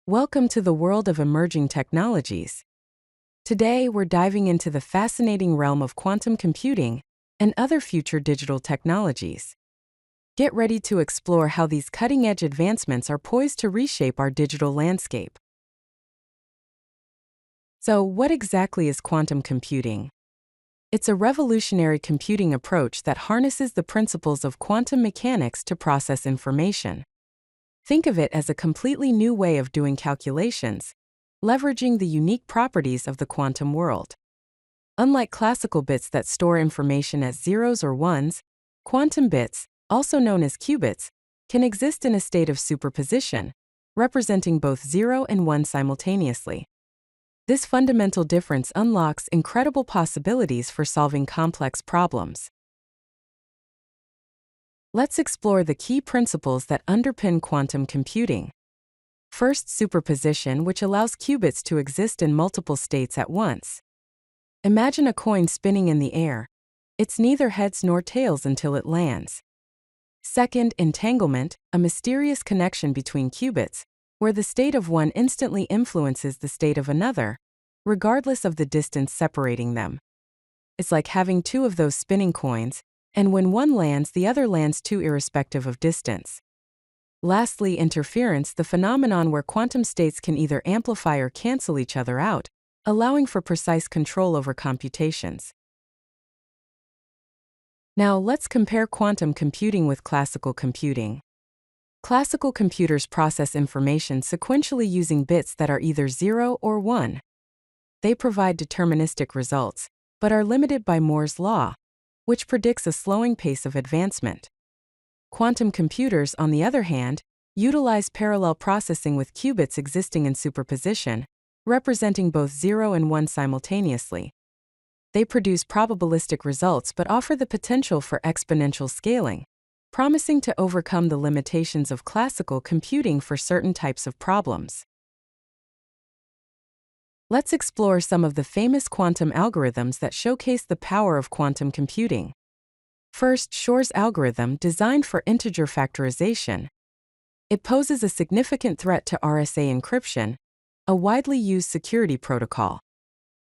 Welcome to the world of emerging technologies. Today, we're diving into the fascinating realm of quantum computing and other future digital technologies. Get ready to explore how these cutting-edge advancements are poised to reshape our digital landscape. So, what exactly is quantum computing? It's a revolutionary computing approach that harnesses the principles of quantum mechanics to process information. Think of it as a completely new way of doing calculations, leveraging the unique properties of the quantum world. Unlike classical bits that store information as zeros or ones, quantum bits, also known as qubits, can exist in a state of superposition, representing both 0 and 1 simultaneously. This fundamental difference unlocks incredible possibilities for solving complex problems. Let's explore the key principles that underpin quantum computing. First, superposition, which allows qubits to exist in multiple states at once. Imagine a coin spinning in the air. It's neither heads nor tails until it lands. Second, entanglement, a mysterious connection between qubits, where the state of one instantly influences the state of another, regardless of the distance separating them. It's like having two of those spinning coins, and when one lands, the other lands too, irrespective of distance. Lastly, interference, the phenomenon where quantum states can either amplify or cancel each other out, allowing for precise control over computations. Now, let's compare quantum computing with classical computing. Classical computers process information sequentially using bits that are either 0 or 1. They provide deterministic results, but are limited by Moore's law, which predicts a slowing pace of advancement. Quantum computers, on the other hand, utilize parallel processing with qubits existing in superposition, representing both 0 and 1 simultaneously. They produce probabilistic results but offer the potential for exponential scaling, promising to overcome the limitations of classical computing for certain types of problems. Let's explore some of the famous quantum algorithms that showcase the power of quantum computing. First, Shor's algorithm, designed for integer factorization. It poses a significant threat to RSA encryption, a widely used security protocol.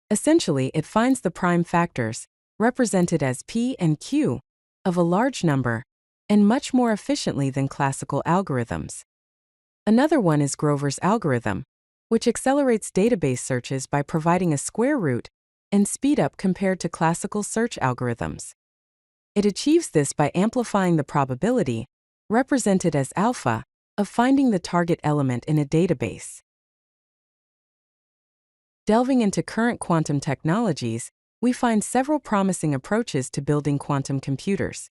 Essentially, it finds the prime factors, represented as p and q, of a large number, and much more efficiently than classical algorithms. Another one is Grover's algorithm, which accelerates database searches by providing a square root and speed up compared to classical search algorithms. It achieves this by amplifying the probability, represented as alpha, of finding the target element in a database. Delving into current quantum technologies, we find several promising approaches to building quantum computers.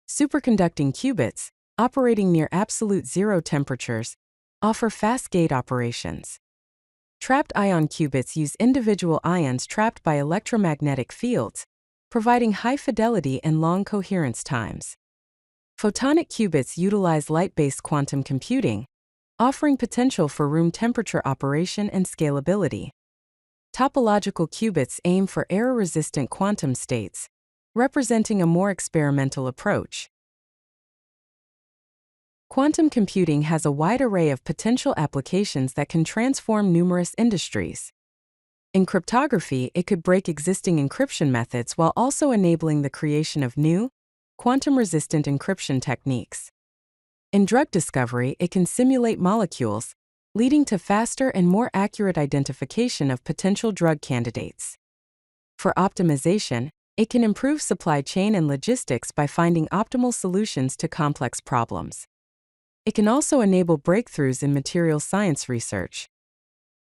Superconducting qubits, operating near absolute zero temperatures, offer fast gate operations. Trapped ion qubits use individual ions trapped by electromagnetic fields, providing high fidelity and long coherence times. Photonic qubits utilize light-based quantum computing, offering potential for room temperature operation and scalability. Topological qubits aim for error-resistant quantum states, representing a more experimental approach. Quantum computing has a wide array of potential applications that can transform numerous industries. In cryptography, it could break existing encryption methods while also enabling the creation of new, quantum-resistant encryption techniques. In drug discovery, it can simulate molecules, leading to faster and more accurate identification of potential drug candidates. For optimization, it can improve supply chain and logistics by finding optimal solutions to complex problems. It can also enable breakthroughs in material science research.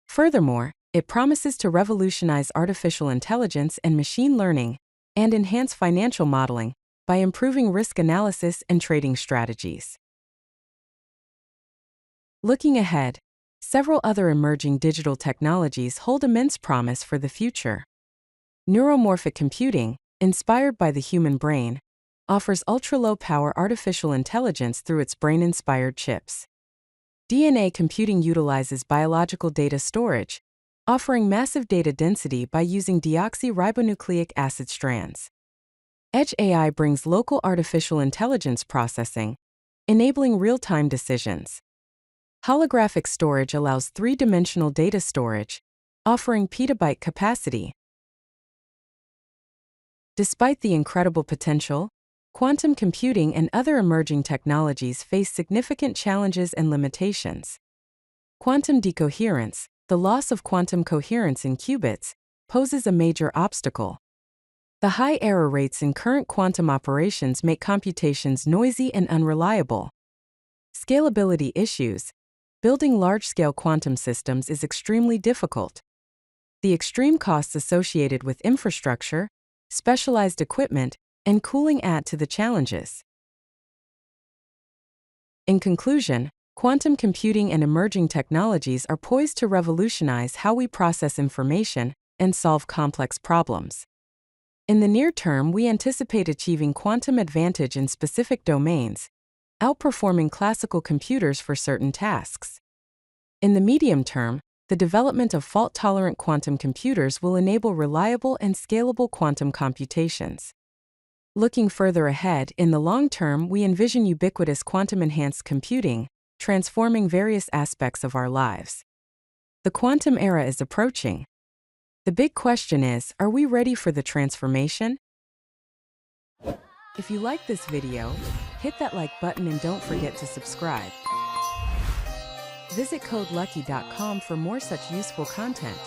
Furthermore, it promises to revolutionize artificial intelligence and machine learning, and enhance financial modeling by improving risk analysis and trading strategies. Looking ahead, several other emerging digital technologies hold immense promise for the future. Neuromorphic computing, inspired by the human brain, offers ultra-low-power artificial intelligence through its brain-inspired chips. DNA computing utilizes biological data storage, offering massive data density by using deoxyribonucleic acid strands. Edge AI brings local artificial intelligence processing, enabling real-time decisions. Holographic storage allows three-dimensional data storage, offering petabyte capacity. Despite the incredible potential, quantum computing and other emerging technologies face significant challenges and limitations. Quantum decoherence, the loss of quantum coherence in qubits, poses a major obstacle. The high error rates in current quantum operations make computations noisy and unreliable. Scalability issues. Building large-scale quantum systems is extremely difficult. The extreme costs associated with infrastructure, specialized equipment, and cooling add to the challenges. In conclusion, quantum computing and emerging technologies are poised to revolutionize how we process information and solve complex problems. In the near term, we anticipate achieving quantum advantage in specific domains, outperforming classical computers for certain tasks. In the medium term, the development of fault-tolerant quantum computers will enable reliable and scalable quantum computations. Looking further ahead, in the long term, we envision ubiquitous quantum-enhanced computing, transforming various aspects of our lives. The quantum era is approaching. The big question is, are we ready for the transformation? If you like this video, hit that like button and don't forget to subscribe. Visit CodeLucky.com for more such useful content.